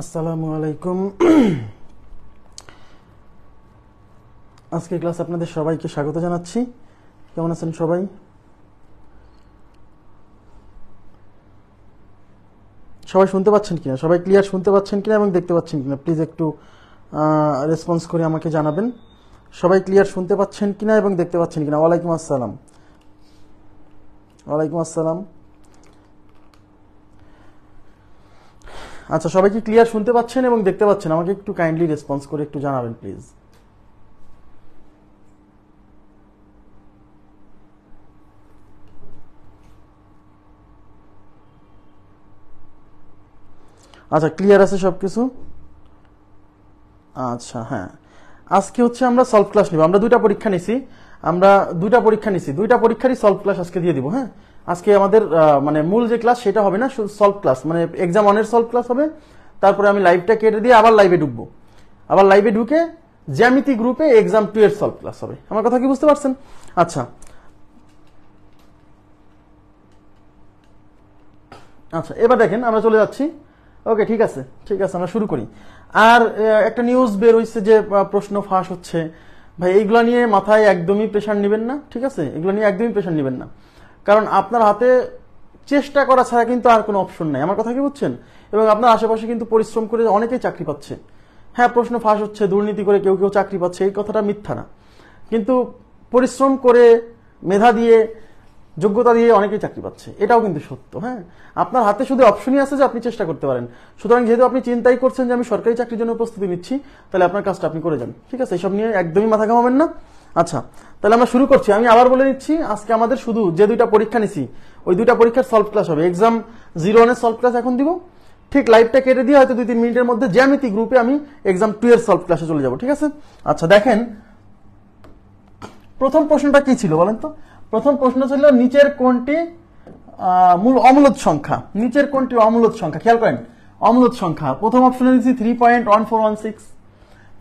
আসসালামু আলাইকুম। আজকের ক্লাস আপনাদের সবাইকে স্বাগত জানাচ্ছি। কেমন আছেন সবাই? সবাই শুনতে পাচ্ছেন কিনা, সবাই ক্লিয়ার শুনতে পাচ্ছেন কিনা এবং দেখতে পাচ্ছেন কিনা প্লিজ একটু রেসপন্স করে আমাকে জানাবেন। সবাই ক্লিয়ার শুনতে পাচ্ছেন কিনা এবং দেখতে পাচ্ছেন কিনা? ওয়ালাইকুম আসসালাম। ওয়ালাইকুম আসসালাম। আচ্ছা, সবাই কি ক্লিয়ার শুনতে পাচ্ছেন এবং দেখতে পাচ্ছেন? আমাকে একটু কাইন্ডলি রেসপন্স করে একটু জানাবেন প্লিজ। আচ্ছা, ক্লিয়ার আছে সবকিছু? আচ্ছা, হ্যাঁ, আজকে হচ্ছে আমরা সলভ ক্লাস নিব। আমরা দুইটা পরীক্ষা নিছি, দুইটা পরীক্ষারই সলভ ক্লাস আজকে দিয়ে দিব। হ্যাঁ, আজকে আমাদের মানে মূল যে ক্লাস সেটা হবে না, সলভ ক্লাস মানে এক্সাম অনের সলভ ক্লাস হবে। তারপরে আমি লাইভটা কেটে দিয়ে আবার লাইভে ঢুকবো, আবার লাইভে ঢুকে জ্যামিতি গ্রুপে এক্সাম 2 এর সলভ ক্লাস হবে। আমার কথা কি বুঝতে পারছেন? আচ্ছা আচ্ছা, এবার দেখেন আমরা চলে যাচ্ছি। ওকে, ঠিক আছে, আমরা শুরু করি। আর একটা নিউজ বের হয়েছে যে প্রশ্ন ফাঁস হচ্ছে। ভাই, এইগুলা নিয়ে মাথায় একদমই প্রেশার নেবেন না, ঠিক আছে? এগুলো নিয়ে একদমই প্রেশার নেবেন না, কারণ আপনার হাতে চেষ্টা করা ছাড়া কিন্তু আর কোনো অপশন নাই। আমার কথা কি বুঝছেন? এবং আপনার আশেপাশে কিন্তু পরিশ্রম করে অনেকেই চাকরি পাচ্ছে। হ্যাঁ, প্রশ্ন ফাঁস হচ্ছে, দুর্নীতি করে কেউ কেউ চাকরি পাচ্ছে, এই কথাটা মিথ্যা না। কিন্তু পরিশ্রম করে, মেধা দিয়ে, যোগ্যতা দিয়ে অনেকেই চাকরি পাচ্ছে, এটাও কিন্তু সত্য। হ্যাঁ, আপনার হাতে শুধু অপশনই আছে যে আপনি চেষ্টা করতে পারেন। সুতরাং যেহেতু আপনি চিন্তাই করছেন যে আমি সরকারি চাকরির জন্য প্রস্তুতি নিচ্ছি, তাহলে আপনার কাজটা আপনি করে যান, ঠিক আছে? এসব নিয়ে একদমই মাথা ঘামাবেন না। আচ্ছা, তাহলে আমরা শুরু করছি। আমি আবার বলে দিচ্ছি, আজকে আমাদের শুধু যে দুইটা পরীক্ষা নিছি ওই দুইটা পরীক্ষার সলভ ক্লাস হবে। এক্সাম 0 এর সলভ ক্লাস এখন দিব, ঠিক লাইভটা কেটে দিয়ে হয়তো 2-3 মিনিটের মধ্যে জ্যামিতি গ্রুপে আমি এক্সাম 2 এর সলভ ক্লাসে চলে যাব, ঠিক আছে? আচ্ছা, দেখেন প্রথম প্রশ্নটা কি ছিল বলেন তো? প্রথম প্রশ্ন ছিল নিচের কোনটি মূল অমূলদ সংখ্যা। নিচের কোনটি অমূলদ সংখ্যা? খেয়াল করেন, অমূলদ সংখ্যা। প্রথম অপশনে দিছি 3.1416,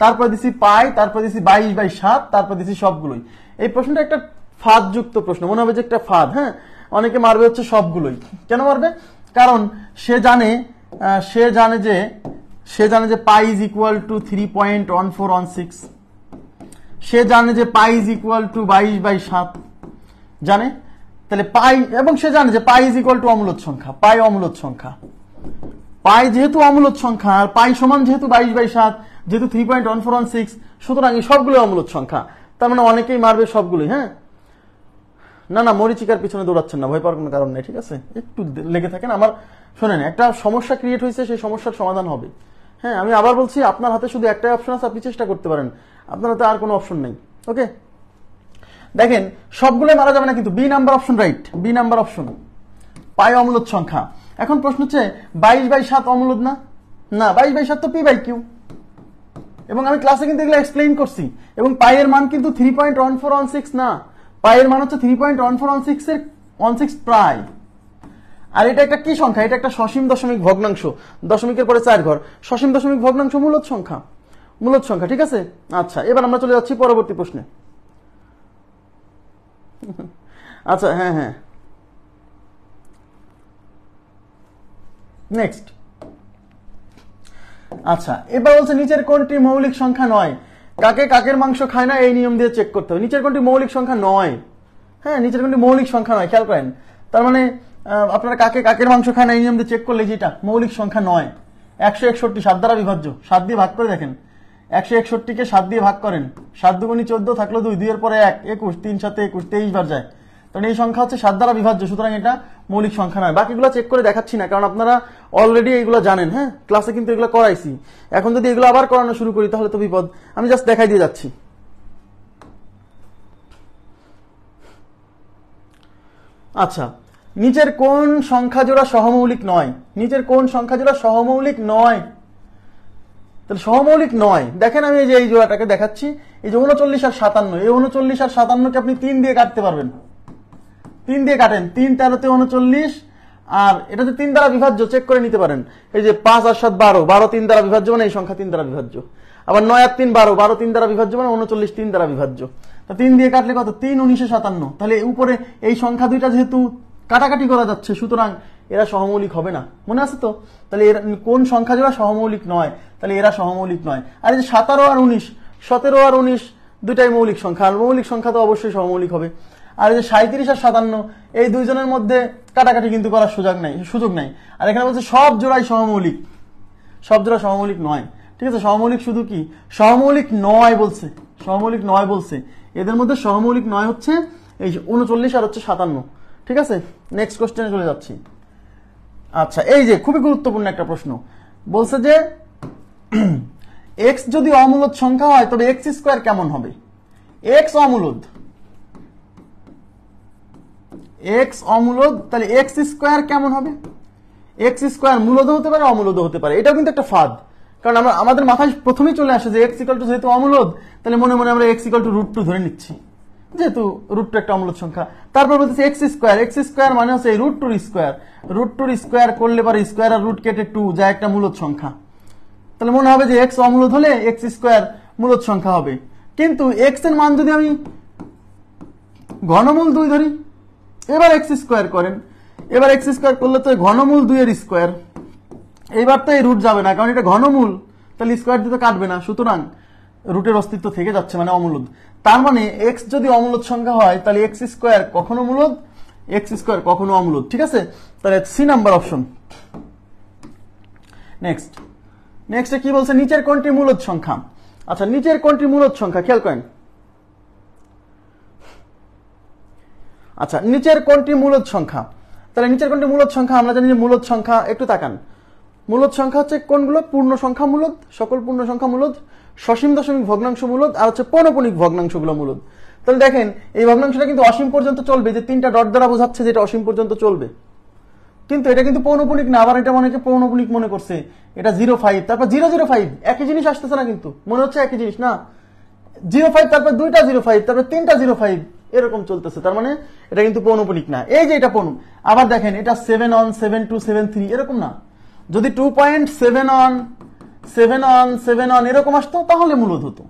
তারপর দিছি পাই, তারপর দিছি 22/7, তারপর দিছি সবগুলোই। এই প্রশ্নটা একটা ফাঁদ যুক্ত প্রশ্ন, মনে হবে যে একটা ফাঁদ। হ্যাঁ, অনেকে মারবে হচ্ছে সবগুলোই। কেন মারবে? কারণ সে জানে যে পাই ইজ ইকুয়াল টু 3.1416, সে জানে যে পাই ইজ ইকুয়াল টু 22/7 জানে। তাহলে পাই, এবং সে জানে যে পাই ইজ ইকুয়াল টু অমূলদ সংখ্যা। পাই অমূলদ সংখ্যা, পাই যেহেতু অমূলদ সংখ্যা, আর পাই সমান যেহেতু 22/7, যেহেতু 3.1416, সুতরাং এই সবগুলো অমূলদ সংখ্যা। তার মানে অনেকেই মারবে সবগুলোই। হ্যাঁ, না, মরিচিকার পিছনে দৌড়াচ্ছেন না, ভয় পাওয়ার কোনো কারণ নেই, ঠিক আছে? একটু লেগে থাকেন। আমার শোনেন, একটা সমস্যা ক্রিয়েট হয়েছে, সেই সমস্যার সমাধান হবে। হ্যাঁ, আমি আবার বলছি, আপনার হাতে শুধু একটাই অপশন আছে, আপনি চেষ্টা করতে পারেন। আপনার হাতে আর কোনো অপশন নেই। ওকে, দেখেন সবগুলো মারা যাবে না কিন্তু। B number option right, B number option, pi অমূলদ সংখ্যা। এখন প্রশ্ন হচ্ছে 22/7 অমূলদ না? না, 22/7 তো p/q, এবং আমি ক্লাসে কিন্তু এগুলো এক্সপ্লেইন করছি। এবং পাই এর মান কিন্তু 3.1416 না, পাই এর মান হচ্ছে 3.1416 এর 16 প্রায়। আর এটা একটা কি সংখ্যা? এটা একটা সসীম দশমিক ভগ্নাংশ, দশমিকের পরে 4 ঘর, সসীম দশমিক ভগ্নাংশ, মূলদ সংখ্যা, মূলদ সংখ্যা, ঠিক আছে? আচ্ছা, এবার আমরা চলে যাচ্ছি পরবর্তী প্রশ্নে। আচ্ছা, হ্যাঁ, নেক্সট। আচ্ছা, এবার বলছে নিচের কোনটি মৌলিক সংখ্যা নয়? কাকে কাকের মাংস খায় না, এই নিয়ম দিয়ে চেক করতে হবে। নিচের কোনটি মৌলিক সংখ্যা নয়? হ্যাঁ, নিচের কোনটি মৌলিক সংখ্যা নয়, খেয়াল করেন। তার মানে আপনারা কাকে কাকের মাংস খায় না এই নিয়ম দিয়ে চেক করলে যেটা মৌলিক সংখ্যা নয়। 161 7 দ্বারা বিভাজ্য, 7 দিয়ে ভাগ করে দেখেন। 161কে 7 দিয়ে ভাগ করেন, 7 দুগুণী 14, থাকলো 2, 2 এর পরে 1, 21, 3 7 21, 23 বার যায়। কারণ এই সংখ্যা হচ্ছে 7 দ্বারা বিভাজ্য, সুতরাং এটা মৌলিক সংখ্যা নয়। বাকিগুলো চেক করে দেখাচ্ছি না, কারণ আপনারা অলরেডি এগুলো জানেন। হ্যাঁ, ক্লাসে কিন্তু এগুলো করাইছি। এখন যদি এগুলো আবার করানো শুরু করি তাহলে তো বিপদ। আমি জাস্ট দেখাই দিয়ে যাচ্ছি। আচ্ছা, নিচের কোন সংখ্যা জোড়া সহমৌলিক নয়? নিচের কোন সংখ্যা জোড়া সহমৌলিক নয়? তাহলে সহমৌলিক নয়, দেখেন আমি এই যে এই জোড়াটাকে দেখাচ্ছি, এই যে 39 আর 57, এই 39 আর 57কে আপনি 3 দিয়ে কাটতে পারবেন। 3 দিয়ে কাটেন, 3 13 39, আর এটা যে 3 দ্বারা বিভাজ্য চেক করে নিতে পারেন। এই যে 5 আর 7 12, 12 3 দ্বারা বিভাজ্য মানে এই সংখ্যা 3 দ্বারা বিভাজ্য। আবার 9 আর 3 12, 12 3 দ্বারা বিভাজ্য মানে 39 3 দ্বারা বিভাজ্য। তা 3 দিয়ে কাটলে কত? 3 19 57। তাহলে উপরে এই সংখ্যা দুইটা যেহেতু কাটাকাটি করা যাচ্ছে, সুতরাং এরা সহমৌলিক হবে না, মনে আছে তো? তাহলে এরা কোন সংখ্যা জোড়া সহমৌলিক নয়? তাহলে এরা সহমৌলিক নয়। আর এই যে 17 আর 19, 17 আর 19 দুটাই মৌলিক সংখ্যা, আর মৌলিক সংখ্যা তো অবশ্যই সহমৌলিক হবে। আর এই যে 37 আর 57 এই দুইজনের মধ্যে কাটাকাটি কিন্তু করার সুযোগ নাই। আর এখানে বলছে সব জোড়াই সহমৌলিক, সব জোড়া সহমৌলিক নয়। ঠিক আছে, সহমৌলিক শুধু কি সহমৌলিক নয় বলছে, সহমৌলিক নয় বলছে। এদের মধ্যে সহমৌলিক নয় হচ্ছে এই 39 আর হচ্ছে 57। ঠিক আছে, নেক্সট কোশ্চেনে চলে যাচ্ছি। আচ্ছা, এই যে খুবই গুরুত্বপূর্ণ একটা প্রশ্ন বলছে যে এক্স যদি অমূলদ সংখ্যা হয় তবে এক্স স্কোয়ার কেমন হবে? এক্স অমূলদ, এক্স অমূলদ, তাহলে এক্স স্কোয়ার কেমন হবে? এক্স স্কোয়ার মূলদ হতে পারে, অমূলদ হতে পারে। এটাও কিন্তু একটা ফাঁদ, কারণ আমাদের মাথায় প্রথমেই চলে আসে যে এক্স ইকুয়াল টু যেহেতু অমূলদ, তাহলে মনে মনে আমরা এক্স ইকুয়াল টু √2 ধরে নিচ্ছি, যেহেতু √2 একটা অমূলদ সংখ্যা। তারপর বলতেছে এক্স স্কোয়ার, এক্স স্কোয়ার মানে হচ্ছে √2 স্কোয়ার, √2 স্কোয়ার করলে পরে স্কোয়ার আর রুট কেটে 2 যা একটা মূলদ সংখ্যা। তাহলে মনে হবে যে এক্স অমূলদ হলে এক্স স্কোয়ার মূলদ সংখ্যা হবে। কিন্তু এক্স এর মান যদি আমি ঘনমূল 2 ধরি, এবার এক্স স্কোয়ার করেন, এবার এক্স স্কোয়ার করলে তো ঘনমূল 2 এর স্কোয়ার, এইবার তো এই রুট যাবে না, কারণ এটা ঘনমূল, তাহলে স্কোয়ার দিতে কাটবে না, সুতরাং রুটের অস্তিত্ব থেকে যাচ্ছে, মানে অমূলদ। তার মানে এক্স যদি অমূলদ সংখ্যা হয় তাহলে এক্স স্কোয়ার কখনো মূলদ, এক্স স্কোয়ার কখনো অমূলদ। ঠিক আছে, তাহলে সি নাম্বার অপশন। নেক্সট কি বলছে? নিচের কোনটি মূলদ সংখ্যা? আচ্ছা, নিচের কোনটি মূলদ সংখ্যা খেয়াল করেন। আচ্ছা, নিচের কোনটি মূলদ সংখ্যা? তাহলে নিচের কোনটি মূলদ সংখ্যা? আমরা জানি যে মূলদ সংখ্যা, একটু তাকান, মূলদ সংখ্যা হচ্ছে কোনগুলো? পূর্ণ সংখ্যা মূলদ, সকল পূর্ণ সংখ্যা মূলদ, সসীম দশমিক ভগ্নাংশ মূলদ, আর হচ্ছে পৌনঃপুনিক ভগ্নাংশগুলো মূলদ। তাহলে দেখেন এই ভগ্নাংশটা কিন্তু অসীম পর্যন্ত চলবে, যে 3টা ডট দ্বারা বোঝাচ্ছে যেটা অসীম পর্যন্ত চলবে, কিন্তু এটা কিন্তু পৌনঃপুনিক না। আবার এটা অনেকে পৌনঃপুনিক মনে করছে, এটা 0.5 তারপর 0.05, একই জিনিস আসতেছে না, কিন্তু মনে হচ্ছে একই জিনিস না। 0.5 তারপর 2টা 0.5 তারপর 3টা 0.5 এরকম চলতেছে, তার মানে এটা কিন্তু পৌনঃপুনিক না। এই যে এটা পৌন, আবার দেখেন এটা 7 on 7 2 7 3 এরকম না। যদি 2.7 on 7 on 7 on এরকম আসতো তাহলে মূলদ হতো।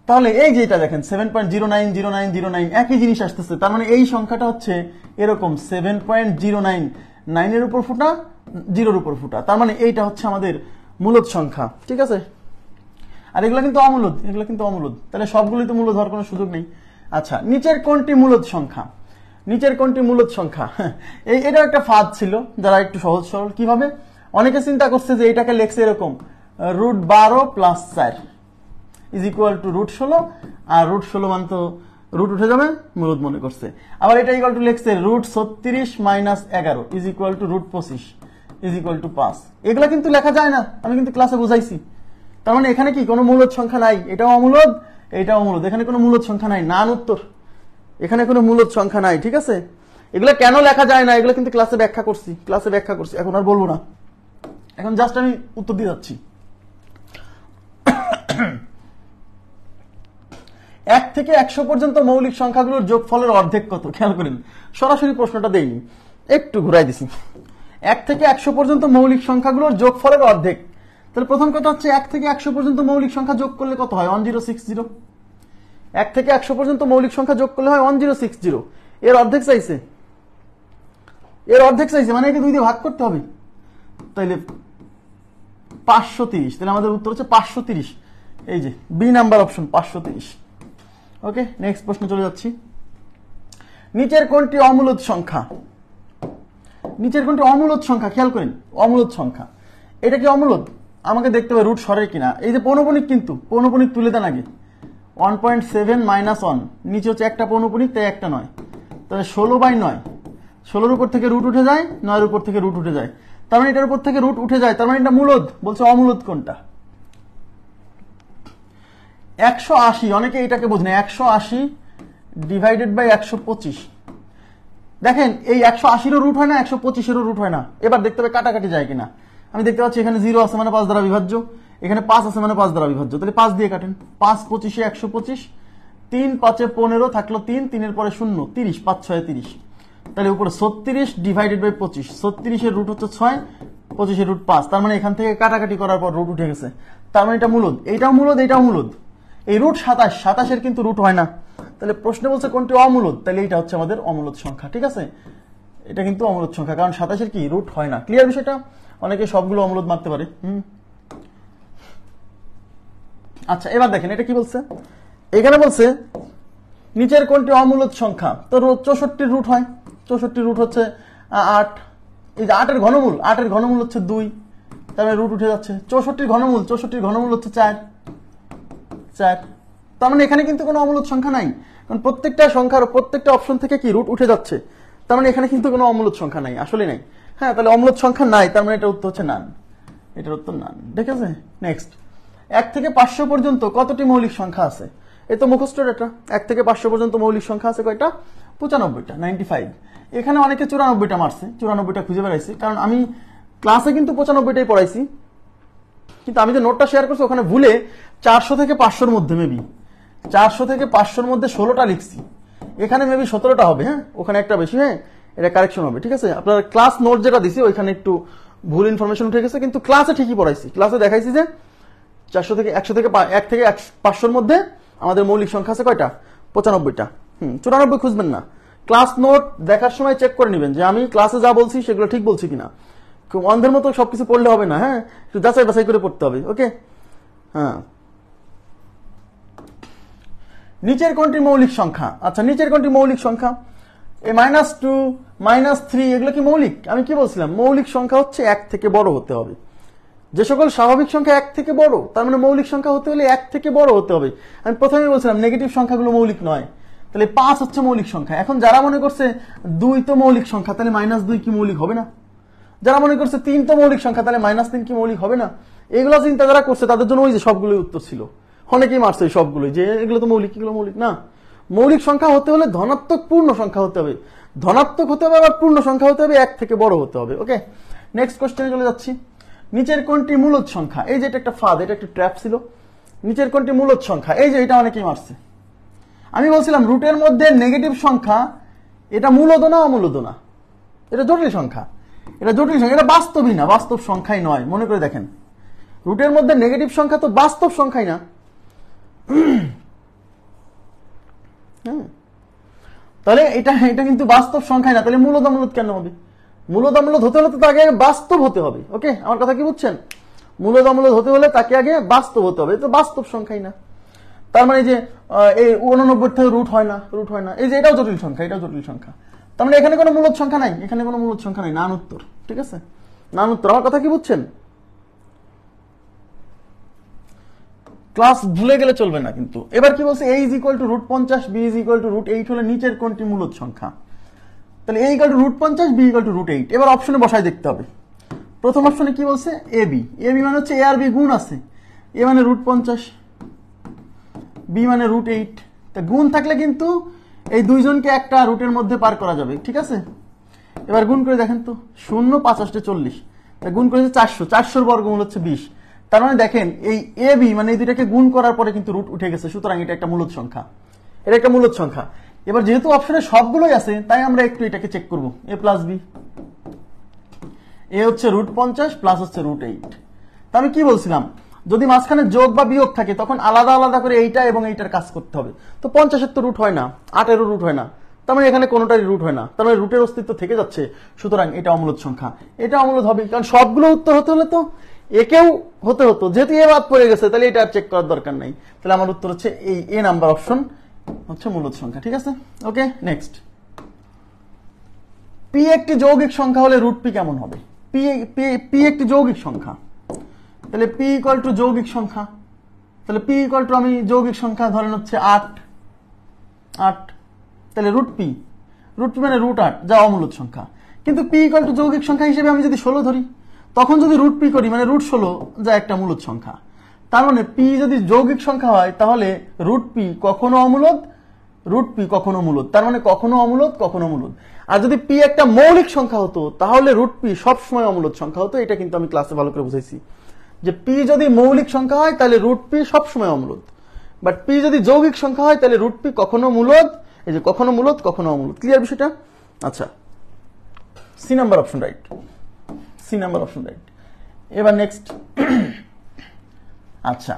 তাহলে এই যে এটা দেখেন 7.090909 একই জিনিস আসতেছে, তার মানে এই সংখ্যাটা হচ্ছে এরকম 7.09, 9 এর উপর ফুটা, 0 এর উপর ফুটা, তার মানে এইটা হচ্ছে আমাদের মূলদ সংখ্যা। ঠিক আছে, আর এগুলো কিন্তু অমূলদ, এগুলো কিন্তু অমূলদ, তাহলে সবগুলোই তো মূলদ হওয়ার কোনো সুযোগ নেই। আচ্ছা, নিচের কোনটি মূলদ সংখ্যা? নিচের কোনটি মূলদ সংখ্যা? এটা একটা ফাঁদ ছিল, যারা একটু সহজ সরল। কিভাবে? অনেকে চিন্তা করছে যে এটাকে লেখছে এরকম √12 + 4 ইজ ইকুয়াল টু √16, আর √16 মান তো রুট উঠে যাবে, মূলদ মনে করছে। আবার এটা ইকুয়াল টু লেখছে √36 - 11 is equal to √25 is equal to 5। এগুলা কিন্তু লেখা যায় না, আমি কিন্তু ক্লাসে বুঝাইছি। তার মানে এখানে কি কোনো মূলদ সংখ্যা নাই, এটাও অমূলদ, এটাও অমূলদ, এখানে কোনো মূলদ সংখ্যা নাই, নান উত্তর, এখানে কোনো মূলদ সংখ্যা নাই। ঠিক আছে, এগুলো কেন লেখা যায় না এগুলো কিন্তু ক্লাসে ব্যাখ্যা করছি, এখন আর বলবো না, এখন জাস্ট আমি উত্তর দিয়ে যাচ্ছি। 1 থেকে 100 পর্যন্ত মৌলিক সংখ্যাগুলোর যোগফলের অর্ধেক কত? খেয়াল করেন, সরাসরি প্রশ্নটা দেইনি, একটু ঘুরাই দিছি। 1 থেকে 100 পর্যন্ত মৌলিক সংখ্যাগুলোর যোগফলের অর্ধেক। তাহলে প্রথম কথা হচ্ছে 1 থেকে 100 পর্যন্ত মৌলিক সংখ্যা যোগ করলে কত হয়? 1060। 1 থেকে 100 পর্যন্ত মৌলিক সংখ্যা যোগ করলে হয় 1060। এর অর্ধেক চাইছে, মানে একে 2 দিয়ে ভাগ করতে হবে, তাইলে 530। তাহলে আমাদের উত্তর হচ্ছে 530, এই যে বি নাম্বার অপশন 530। ওকে, নেক্সট প্রশ্ন চলে যাচ্ছি। নিচের কোনটি অমূলদ সংখ্যা? নিচের কোনটি অমূলদ সংখ্যা? খেয়াল করেন, অমূলদ সংখ্যা, এটা কি অমূলদ? আমাকে দেখতে হবে রুট সরে কিনা। এই যে পৌনঃপুনিক, কিন্তু পৌনঃপুনিক তুলে দেন আগে। 1.7 - 1, নিচে হচ্ছে একটা পৌনঃপুনিক, তাই একটা নয়, তাহলে 16/9, 16-র উপর থেকে রুট উঠে যায়, 9-এর উপর থেকে রুট উঠে যায়, তার মানে এটার উপর থেকে রুট উঠে যায়, তার মানে এটা মূলদ। বলছে অমূলদ কোনটা? 180, অনেকে এটাকে বোঝে না, 180 ডিভাইডেড বাই 125। দেখেন এই 180-এরও রুট হয় না, 125-এরও রুট হয় না। এবার দেখতে হবে কাটাকাটি যায় কিনা। আমি দেখতে পাচ্ছি এখানে 0 আছে মানে 5 দ্বারা বিভাজ্য, এখানে 5 আছে মানে 5 দ্বারা বিভাজ্য, তাহলে 5 দিয়ে কাটেন। 5 × 25 = 125, 3 × 5 = 15, থাকলো 3, 3-এর পরে 0, 30, 5 × 6 = 30, তাহলে উপরে 36 ডিভাইডেড বাই 25, 36-এর রুট হচ্ছে 6, 25-এর রুট 5, তার মানে এখান থেকে কাটাকাটি করার পর রুট উঠে গেছে, তার মানে এটা মূলদ, এইটাও মূলদ, এইটাও মূলদ। এই রুট 27, 27-এর কিন্তু রুট হয় না, তাহলে প্রশ্ন বলছে কোনটি অমূলদ, তাহলে এইটা হচ্ছে আমাদের অমূলদ সংখ্যা। ঠিক আছে, এটা কিন্তু অমূলদ সংখ্যা, কারণ 27-এর কি রুট হয় না। ক্লিয়ার বিষয়টা? অনেকে সবগুলো অমূলদ মারতে পারে। আচ্ছা, এবার দেখেন এটা কি বলছে। এখানে বলছে নিচের কোনটি অমূলদ সংখ্যা? তো 64 রুট হয়, 64 রুট হচ্ছে 8। এই যে 8-এর ঘনমূল, 8-এর ঘনমূল হচ্ছে 2, তার মানে রুট উঠে যাচ্ছে। 64-র ঘনমূল, 64-র ঘনমূল হচ্ছে 4। তার মানে এখানে কিন্তু কোনো অমূলদ সংখ্যা নাই, কারণ প্রত্যেকটা সংখ্যার প্রত্যেকটা অপশন থেকে কি রুট উঠে যাচ্ছে। তার মানে এখানে কিন্তু কোনো অমূলদ সংখ্যা নাই, আসলে নাই। হ্যাঁ, তাহলে অমূলদ সংখ্যা নাই, তার মানে এটা উত্তর হচ্ছে নান। এটার উত্তর নান। ঠিক আছে, নেক্সট। 1 থেকে 500 পর্যন্ত কতটি মৌলিক সংখ্যা আছে? এ তো মুখস্থ এটা। 1 থেকে 500 পর্যন্ত মৌলিক সংখ্যা আছে কয়টা? 95টা, 95। এখানে অনেকে 94টা মারছে, 94টা খুঁজে বেড়াইছি, কারণ আমি ক্লাসে কিন্তু 95টাই পড়াইছি, কিন্তু আমি যে নোটটা শেয়ার করছি ওখানে ভুলে 400 থেকে 500-র মধ্যে মেবি 400 থেকে 500-র মধ্যে 16টা লিখছি। এখানে মেবি 17টা হবে। হ্যাঁ, ওখানে একটা বেশি। হ্যাঁ, এটা কারেকশন হবে। ঠিক আছে, আপনার ক্লাস নোট যেটা দিছি ওইখানে একটু ভুল ইনফরমেশন উঠে গেছে, কিন্তু ক্লাসে ঠিকই পড়াইছি। ক্লাসে দেখাইছি যে 400 থেকে 100 থেকে 1 থেকে 500-র মধ্যে আমাদের মৌলিক সংখ্যা আছে কয়টা? 95টা। 94 খুঁজবেন না, ক্লাস নোট দেখার সময় চেক করে নেবেন যে আমি ক্লাসে যা বলছি সেগুলো ঠিক বলছি কিনা। খুব অন্ধের মতো সবকিছু পড়লে হবে না। হ্যাঁ, একটু যাচাই বাছাই করে পড়তে হবে। ওকে, হ্যাঁ। নিচের কোনটি মৌলিক সংখ্যা? আচ্ছা, নিচের কোনটি মৌলিক সংখ্যা? এই -2, -3 এগুলো কি মৌলিক? আমি কি বলছিলাম, মৌলিক সংখ্যা হচ্ছে 1 থেকে বড় হতে হবে। যে সকল স্বাভাবিক সংখ্যা 1 থেকে বড়, তার মানে মৌলিক সংখ্যা হতে হলে 1 থেকে বড় হতে হবে। আমি প্রথমেই বলছিলাম নেগেটিভ সংখ্যাগুলো মৌলিক নয়, তাহলে 5 হচ্ছে মৌলিক সংখ্যা। এখন যারা মনে করছে 2 তো মৌলিক সংখ্যা, তাহলে -2 কি মৌলিক হবে না? যারা মনে করছে 3 তো মৌলিক সংখ্যা, তাহলে -3 কি মৌলিক হবে না? এগুলো চিন্তা যারা করছে তাদের জন্য ওই যে সবগুলোই উত্তর ছিল। অনেকেই মারছে সবগুলোই যে এগুলো তো মৌলিক, এগুলো মৌলিক না। মৌলিক সংখ্যা হতে হলে ধনাত্মক পূর্ণ সংখ্যা হতে হবে, ধনাত্মক হতে হবে, আবার পূর্ণ সংখ্যা হতে হবে, 1 থেকে বড় হতে হবে। ওকে, নেক্সট কোশ্চেনে চলে যাচ্ছি। নিচের কোনটি মূলদ সংখ্যা? এই যে এটা একটা ফাঁদ, এটা একটা ট্র্যাপ ছিল। নিচের কোনটি মূলদ সংখ্যা? এই যে এটা অনেকেই মারছে। আমি বলছিলাম রুটের মধ্যে নেগেটিভ সংখ্যা এটা মূলদ না অমূলদ না, এটা জটিল সংখ্যা। এটা জটিল সংখ্যা, এটা বাস্তবই না, বাস্তব সংখ্যাই নয়। মনে করে দেখেন, রুটের মধ্যে নেগেটিভ সংখ্যা তো বাস্তব সংখ্যাই না। তাহলে এটা কিন্তু বাস্তব সংখ্যাই না, তাহলে মূলদ অমূলদ কেন হবে? মূলদ অমূলদ হতে হলে তো তাকে বাস্তব হতে হবে। ওকে, আমার কথা কি বুঝছেন? মূলদ অমূলদ হতে হলে তাকে আগে বাস্তব হতে হবে, তো বাস্তব সংখ্যাই না। তার মানে যে এই 89 থেকে রুট হয় না, রুট হয় না, এই যে এটাও জটিল সংখ্যা, এটাও জটিল সংখ্যা। তার মানে এখানে কোনো মূলদ সংখ্যা নাই, এখানে কোনো মূলদ সংখ্যা নাই। নান উত্তর। ঠিক আছে, নান উত্তর। আমার কথা কি বুঝছেন? ক্লাস ভুলে গেলে চলবে না কিন্তু। এবার কি বলছে? a = √50, b = √8 হলে নিচের কোনটি মূলদ সংখ্যা? তাহলে a = √50, b = √8। এবার অপশনে বসায় দেখতে হবে। প্রথম অপশনে কি বলছে? ab। ab মানে হচ্ছে a আর b গুণ আছে, a মানে √50, b মানে √8। তা গুণ থাকলে কিন্তু এই দুইজনকে একটা রুটের মধ্যে পার করা যাবে। ঠিক আছে, এবার গুণ করে দেখেন তো। 0 5 8 40, তা গুণ করেছে 400, 400-র বর্গমূল হচ্ছে 20। তার মানে দেখেন এই এ বি মানে এই দুইটাকে গুণ করার পরে কিন্তু রুট উঠে গেছে, সুতরাং এটা একটা মূলদ সংখ্যা, এটা একটা মূলদ সংখ্যা। এবার যেহেতু অপশনে সবগুলোই আছে তাই আমরা একটু এটাকে চেক করব। a প্লাস বি, এ হচ্ছে √50 প্লাস হচ্ছে √8। তা আমি কি বলছিলাম, যদি মাঝখানে যোগ বা বিয়োগ থাকে তখন আলাদা আলাদা করে এইটা এবং এইটার কাজ করতে হবে। তো 50-এর তো রুট হয় না, 8-এরও রুট হয় না, তার মানে এখানে কোনোটারই রুট হয় না, তার মানে রুটের অস্তিত্ব থেকে যাচ্ছে, সুতরাং এটা অমূলদ সংখ্যা। এটা অমূলদ হবে, কারণ সবগুলো উত্তর হতে হলে তো একেও হতে হতো, যেহেতু এ বাদ পড়ে গেছে তাহলে এটা আর চেক করার দরকার নাই। তাহলে আমার উত্তর হচ্ছে এই এ নাম্বার অপশন হচ্ছে মূলদ সংখ্যা। ঠিক আছে, ওকে, নেক্সট। পি একটি যৌগিক সংখ্যা হলে √p কেমন হবে? পি একটি যৌগিক সংখ্যা, তাহলে p = যৌগিক সংখ্যা, তাহলে p = আমি যৌগিক সংখ্যা ধরেন হচ্ছে 8, তাহলে √p মানে √8 যা অমূলদ সংখ্যা। কিন্তু p = যৌগিক সংখ্যা হিসেবে আমি যদি 16 ধরি, তখন যদি √p করি মানে √16 যা একটা মূলদ সংখ্যা। তার মানে p যদি যৌগিক সংখ্যা হয় তাহলে √p কখনো অমূলদ, √p কখনো মূলদ, তার মানে কখনো অমূলদ কখনো মূলদ। আর যদি p একটা মৌলিক সংখ্যা হতো তাহলে √p সবসময় অমূলদ সংখ্যা হতো। এটা কিন্তু আমি ক্লাসে ভালো করে বুঝাইছি যে p যদি মৌলিক সংখ্যা হয় তাহলে √p সবসময় অমূলদ, বাট p যদি যৌগিক সংখ্যা হয় তাহলে √p কখনো মূলদ, এই যে কখনো মূলদ কখনো অমূলদ। ক্লিয়ার বিষয়টা? আচ্ছা, C number option right, C number option right. এবার নেক্সট। আচ্ছা,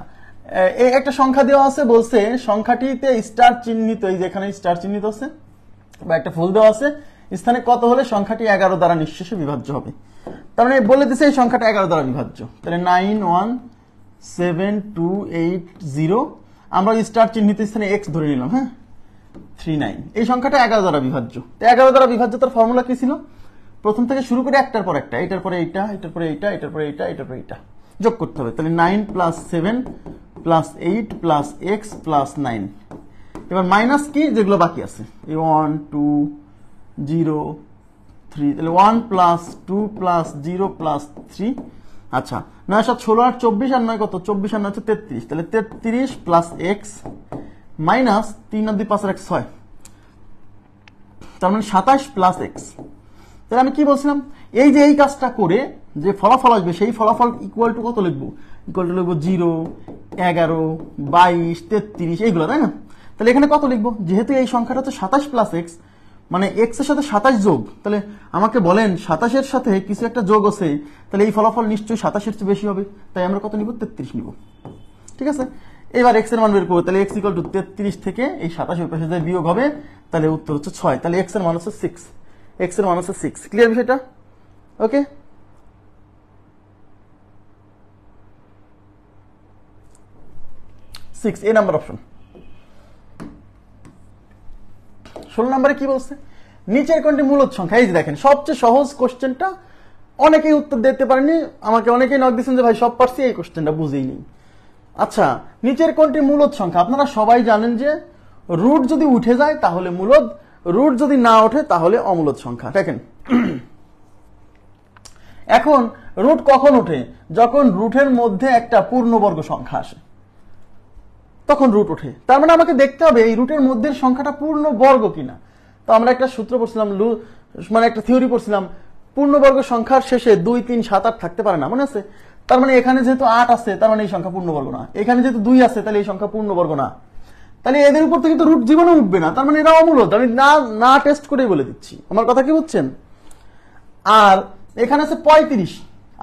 এই একটা সংখ্যা দেওয়া আছে, বলছে সংখ্যাটিতে স্টার চিহ্নিত, এই যেখানে স্টার চিহ্নিত আছে বা একটা ফুল দেওয়া আছে, স্থানে কত হলে সংখ্যাটি 11 দ্বারা নিঃশেষে বিভাজ্য হবে। তার মানে বলে দিছে এই সংখ্যাটা 11 দ্বারা বিভাজ্য। তাহলে 91728 আমরা স্টার চিহ্নিত স্থানে x ধরে নিলাম, হ্যাঁ 39। এই সংখ্যাটা 11 দ্বারা বিভাজ্য। তো 11 দ্বারা বিভাজ্য তার ফর্মুলা কি ছিল? প্রথম থেকে শুরু করে একটার পর একটা, এটার পরে এইটা, এটার পরে এইটা, এটার পরে এইটা, এটার পরে এইটা যোগ করতে হবে। তাহলে 9 + 7 + 8 + x + 9। এবার মাইনাস কি যেগুলো বাকি আছে, এই 1 2 0 3, তাহলে 1 + 2 + 0 + 3। আচ্ছা 9 7 16 আর 24 আর 9 কত? 24 আর 9 হচ্ছে 33। তাহলে 33 + x মাইনাস 3 আর 2 5 আর 1 6, তার মানে 27 + x। তাহলে আমি কি বলছিলাম, এই যে এই কাজটা করে যে ফলাফল আসবে সেই ফলাফল ইকুয়াল টু কত লিখবো? ইকুয়াল টু লিখবো 0 11 22 33 এইগুলো, তাই না? তাহলে এখানে কত লিখবো? যেহেতু এই সংখ্যাটা হচ্ছে 27 + x, মানে x এর সাথে 27 যোগ, তাহলে আমাকে বলেন 27 এর সাথে কিছু একটা যোগ আছে, তাহলে এই ফলাফল নিশ্চয়ই 27 এর চেয়ে বেশি হবে। তাই আমরা কত নিব? 33 নিব। ঠিক আছে, এবার x এর মান বের করবো। তাহলে x = 33 থেকে এই 27 এর পাশে যে বিয়োগ হবে, তাহলে উত্তর হচ্ছে 6। তাহলে x এর মান হচ্ছে 6, x এর মান হচ্ছে 6। ক্লিয়ার বিষয়টা? ওকে, 6 এ নাম্বার অপশন। 16 নম্বরে কি বলছে? নিচের কোনটি মূলদ সংখ্যা? এই যে দেখেন সবচেয়ে সহজ কোশ্চেনটা, অনেকেই উত্তর দিতে পারেনি, আমাকে অনেকেই নক দিচ্ছেন যে ভাই সব পারছি, এই কোশ্চেনটা বুঝেই নেই। আচ্ছা, নিচের কোনটি মূলদ সংখ্যা? আপনারা সবাই জানেন যে রুট যদি উঠে যায় তাহলে মূলদ, রুট যদি না ওঠে তাহলে অমূলদ সংখ্যা। দেখেন এখন রুট কখন ওঠে? যখন রুটের মধ্যে একটা পূর্ণবর্গ সংখ্যা আসে, তখন রুট ওঠে। তার মানে আমাকে দেখতে হবে এই রুটের মধ্যে সংখ্যাটা পূর্ণবর্গ কিনা। তো আমরা একটা সূত্র পড়ছিলাম, মানে একটা থিওরি পড়ছিলাম, পূর্ণবর্গ সংখ্যার শেষে 2 3 7 8 থাকতে পারে না, মনে আছে? তার মানে এখানে যেহেতু 8 আছে তার মানে এই সংখ্যা পূর্ণবর্গ না, এখানে যেহেতু 2 আছে তাহলে এই সংখ্যা পূর্ণবর্গ না, তাহলে এদের উপর থেকে তো রুট জীবনে উঠবে না, তার মানে এরা অমূলদ। আমি না টেস্ট করেই বলে দিচ্ছি, আমার কথা কি বুঝছেন? আর এখানে আছে 35,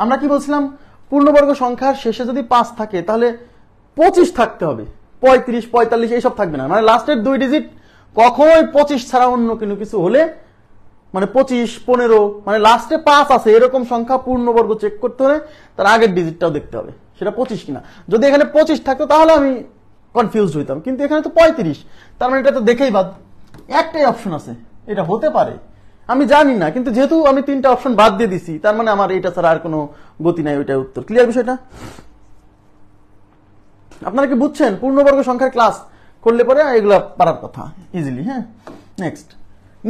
আমরা কি বলছিলাম? পূর্ণবর্গ সংখ্যার শেষে যদি 5 থাকে তাহলে 25 থাকতে হবে, 35 45 এইসব থাকবে না, মানে লাস্টের 2 ডিজিট কখনোই 25 ছাড়া অন্য কোনো কিছু হলে, মানে 25 15, মানে লাস্টে 5 আছে এরকম সংখ্যা পূর্ণবর্গ চেক করতে হলে তার আগের ডিজিটটাও দেখতে হবে সেটা 25 কিনা। যদি এখানে 25 থাকতো তাহলে আমি কনফিউজড হইতাম, কিন্তু এখানে তো 35, তার মানে এটা তো দেখেই বাদ। একটাই অপশন আছে, এটা হতে পারে, আমি জানি না, কিন্তু যেহেতু আমি 3টা অপশন বাদ দিয়ে দিছি তার মানে আমার এটা ছাড়া আর কোনো গতি নাই, ওইটাই উত্তর। ক্লিয়ার বিষয়টা? আপনারা কি বুঝছেন? পূর্ণবর্গ সংখ্যার ক্লাস করলে পরে এগুলা পারার কথা ইজিলি। হ্যাঁ, নেক্সট,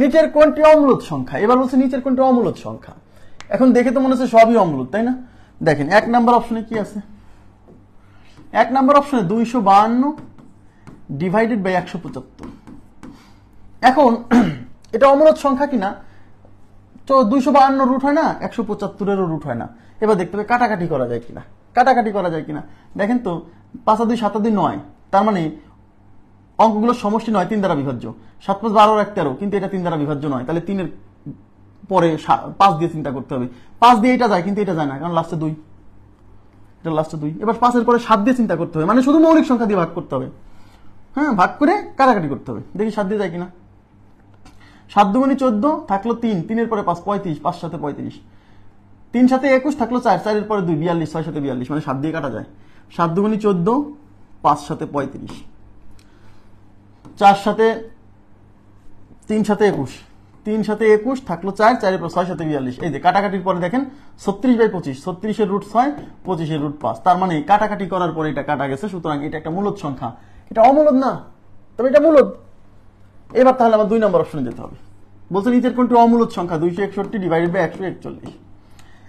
নিচের কোনটি অমূলদ সংখ্যা? এবার বলছে নিচের কোনটি অমূলদ সংখ্যা। এখন দেখে তো মনে হচ্ছে সবই অমূলদ, তাই না? দেখেন 1 নাম্বার অপশনে কি আছে? 1 নাম্বার অপশনে 252 ডিভাইডেড বাই 175। এখন এটা অমূলদ সংখ্যা কিনা, তো 252 রুট হয় না, 175-এরও রুট হয় না। এবার দেখতে হবে কাটাকাটি করা যায় কিনা, কাটাকাটি করা যায় কিনা। দেখেন তো 5 আর 2 7 আর 2 9, তার মানে অঙ্কগুলোর সমষ্টি 9 3 দ্বারা বিভাজ্য। 7 5 12 আর 1 13, কিন্তু এটা 3 দ্বারা বিভাজ্য নয়, তাহলে 3 এর পরে 5 দিয়ে চিন্তা করতে হবে। 5 দিয়ে এটা যায় কিন্তু এটা যায় না, কারণ লাস্টে 2, এটা লাস্টে 2। এবার 5 এর পরে 7 দিয়ে চিন্তা করতে হবে, মানে শুধু মৌলিক সংখ্যা দিয়ে ভাগ করতে হবে। হ্যাঁ, ভাগ করে কাটাকাটি করতে হবে, দেখি 7 দিয়ে যায় কিনা। 7 2 14 থাকলো 3, 3 এর পরে 5 35, 5 সাথে 35, 3 সাথে 21 থাকলো 4, 4 এর পরে 2 42, 6 সাথে 42, মানে 7 দিয়ে কাটা যায়। 7 2 14, 5 সাথে 35, 4 সাথে 3 সাথে 21, 3 সাথে 21 থাকলো 4, 4 এর পর 6 সাথে 42। এই যে কাটাকাটির পরে দেখেন 36/25, 36 এর রুট 6, 25 এর রুট 5, তার মানে কাটাকাটি করার পরে এটা কাটা গেছে, সুতরাং এটা একটা মূলদ সংখ্যা। এটা অমূলদ না, তবে এটা মূলদ। এবার তাহলে আমার 2 নম্বর অপশনে যেতে হবে। বলছে নিচের কোনটি অমূলদ সংখ্যা? 261 ডিভাইডেড বাই 141।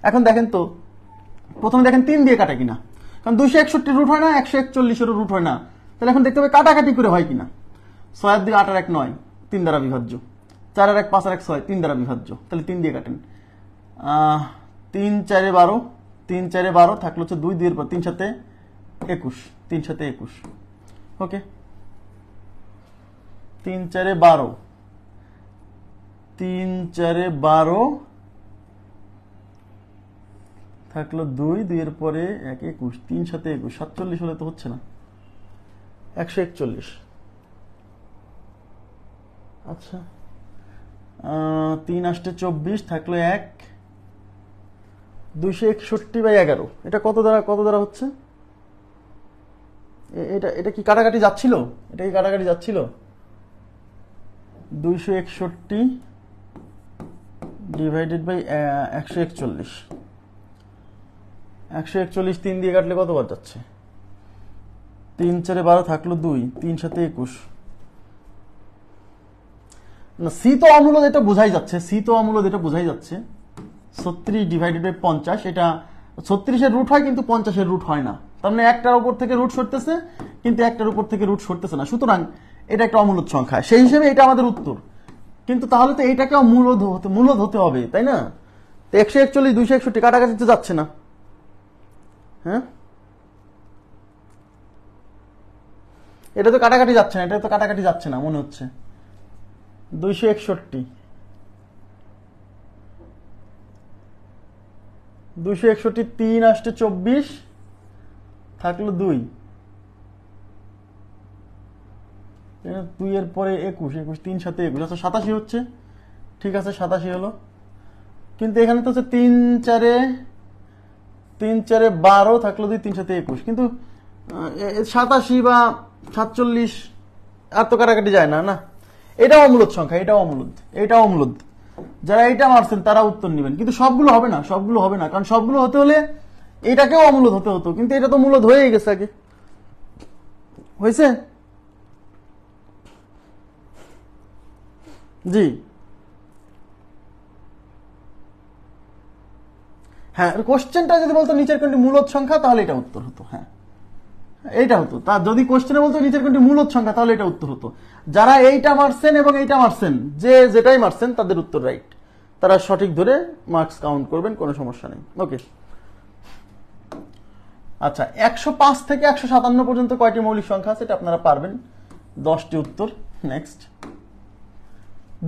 এখন দেখেন তো, প্রথমে দেখেন 3 দিয়ে কাটা কিনা, কারণ 261 রুট হয় না, 141-এরও রুট হয় না, তাহলে এখন দেখতে হবে কাটাকাটি করে হয় কিনা। 6 আর 2 8 আর 1 9, 3 দ্বারা বিভাজ্য। 4 আর 1 5 আর 1 6, 3 দ্বারা বিভাজ্য, তাহলে 3 দিয়ে কাটেন। 3 4 12, 3 4 12 থাকলো হচ্ছে 2, 2 এর পর 3 সাথে 21, 3 সাথে 21। ওকে, 3 4 12, 3 4 12 থাকলো 2, 2 এর পরে 1 21, 3 সাথে 21, 47 হলে তো হচ্ছে না, 141। আচ্ছা 3 আসতে 24 থাকলো 1, 261/11। এটা কত দ্বারা হচ্ছে? এটা কি কাটাকাটি যাচ্ছিল? 261 ডিভাইডেড বাই 141। 141 3 দিয়ে কাটলে কতবার যাচ্ছে? 3 4 12 থাকলো 2, 3 7 21। না, সি তো অমূলদ, এটা বোঝাই যাচ্ছে। 36 ডিভাইডেড বাই 50। এটা 36 এর রুট হয় কিন্তু 50 এর রুট হয় না। তার মানে একটার উপর থেকে রুট সরতেছে কিন্তু একটার উপর থেকে রুট সরতেছে না। সুতরাং এটা একটা অমূলদ সংখ্যা, সেই হিসেবে এটা আমাদের উত্তর। কিন্তু তাহলে তো এইটাকেও মূলদ হতে হবে, তাই না? তো 141 261 কাটাকাটি তো যাচ্ছে না। হ্যাঁ, এটা তো কাটাকাটি যাচ্ছে না মনে হচ্ছে। 261 3 আসতে 24 থাকলো 2, 2 এর পরে 21, 3 7 21, আচ্ছা 87 হচ্ছে। ঠিক আছে, 87 হলো। কিন্তু এখানে তো হচ্ছে 3 4 12 থাকলো 2, 3 7 21। কিন্তু 87 বা 47 আর তো কাটাকাটি যায় না। না, এটাও অমূলদ সংখ্যা, এটাও অমূলদ। যারা এইটা মারছেন তারা উত্তর নেবেন, কিন্তু সবগুলো হবে না, কারণ সবগুলো হতে হলে এটাকেও অমূলদ হতে হতো, কিন্তু এটা তো মূলদ হয়েই গেছে আগে। হয়েছে? জি হ্যাঁ, কোশ্চেনটা যদি বলতো নিচের কোনটি মূলদ সংখ্যা তাহলে এটা উত্তর হতো। হ্যাঁ, এইটা হতো। তা যদি কোশ্চেনে বলতো নিচের কোনটি মূলদ সংখ্যা তাহলে এটা উত্তর হতো। যারা এইটা মারছেন এবং এইটা মারছেন, যেটাই মারছেন তাদের উত্তর রাইট। তারা সঠিক ধরে মার্কস কাউন্ট করবেন, কোনো সমস্যা নেই। ওকে, আচ্ছা 105 থেকে 157 পর্যন্ত কয়টি মৌলিক সংখ্যা আছে এটা আপনারা পারবেন, 10টি উত্তর। নেক্সট,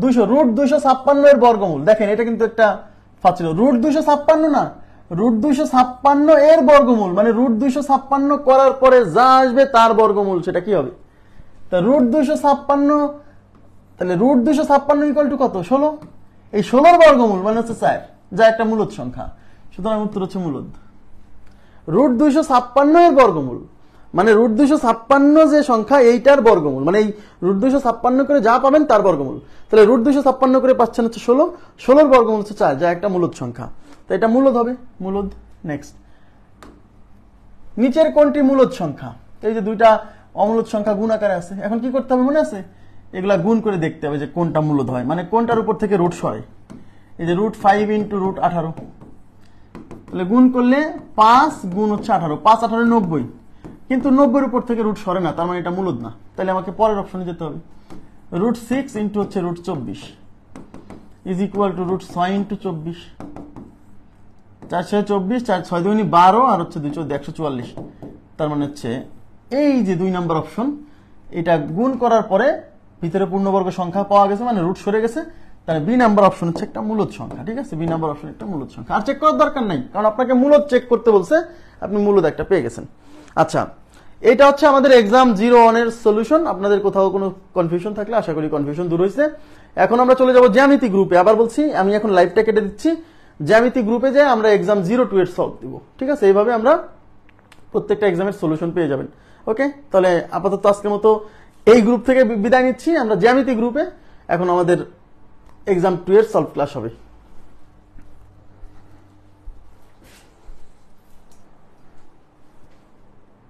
200 এর বর্গমূল। দেখেন এটা কিন্তু একটা ফাঁচিল। √256 না, √256 এর বর্গমূল, মানে √256 করার পরে যা আসবে তার বর্গমূল, সেটা কি হবে? তা √256, তাহলে √256 ইকুয়াল টু কত? 16। এই 16 বর্গমূল মানে হচ্ছে 4, যা একটা মূলদ সংখ্যা। সুতরাং উত্তর হচ্ছে মূলদ। √256 এর বর্গমূল মানে √256 যে সংখ্যা এইটার বর্গমূল, মানে এই √256 করে যা পাবেন তার বর্গমূল। তাহলে √256 করে পাচ্ছেন হচ্ছে 16, 16 বর্গমূল হচ্ছে 4, যা একটা মূলদ সংখ্যা। তো এটা মূলদ হবে, মূলদ। নেক্সট, নিচের কোনটি মূলদ সংখ্যা? এই যে দুইটা অমূলদ সংখ্যা গুণ আকারে আছে, এখন কি করতে হবে মনে আছে? এগুলা গুণ করে দেখতে হবে যে কোনটা মূলদ হয়, মানে কোনটার উপর থেকে রুট সরে। এই যে √5 × √18, তাহলে গুণ করলে 5 গুণ হচ্ছে 18, 5 18 90, কিন্তু 90 উপর থেকে রুট সরে না, তার মানে এটা মূলদ না। তাহলে আমাকে পরের অপশনে যেতে হবে। √6 × হচ্ছে √24 ইজ ইকুয়াল টু √6 × 24, 4 6 24, 4 6 2 12 আর হচ্ছে 2 14 144। তার মানে হচ্ছে এই যে 2 নাম্বার অপশন, এটা গুণ করার পরে ভিতরে পূর্ণবর্গ সংখ্যা পাওয়া গেছে, মানে রুট সরে গেছে। তাহলে বি নাম্বার অপশন হচ্ছে একটা মূলদ সংখ্যা। ঠিক আছে, বি নাম্বার অপশন একটা মূলদ সংখ্যা। আর চেক করার দরকার নাই, কারণ আপনাকে মূলদ চেক করতে বলছে, আপনি মূলদ একটা পেয়ে গেছেন। আচ্ছা, এটা হচ্ছে আমাদের এক্সাম 01 এর সলিউশন। আপনাদের কোথাও কোনো কনফিউশন থাকলে আশা করি কনফিউশন দূর হয়েছে। এখন আমরা চলে যাব জ্যামিতি গ্রুপে। আবার বলছি, আমি এখন লাইভটা কেটে দিচ্ছি, জ্যামিতি গ্রুপে যে আমরা এক্সাম 02 এর সলভ দিব। ঠিক আছে, এইভাবে আমরা প্রত্যেকটা এক্সামের সলিউশন পেয়ে যাবেন। ওকে, তাহলে আপাতত আজকের মতো এই গ্রুপ থেকে বিদায় নিচ্ছি। আমরা জ্যামিতি গ্রুপে এখন আমাদের এক্সাম 2 এর সলভ ক্লাস হবে।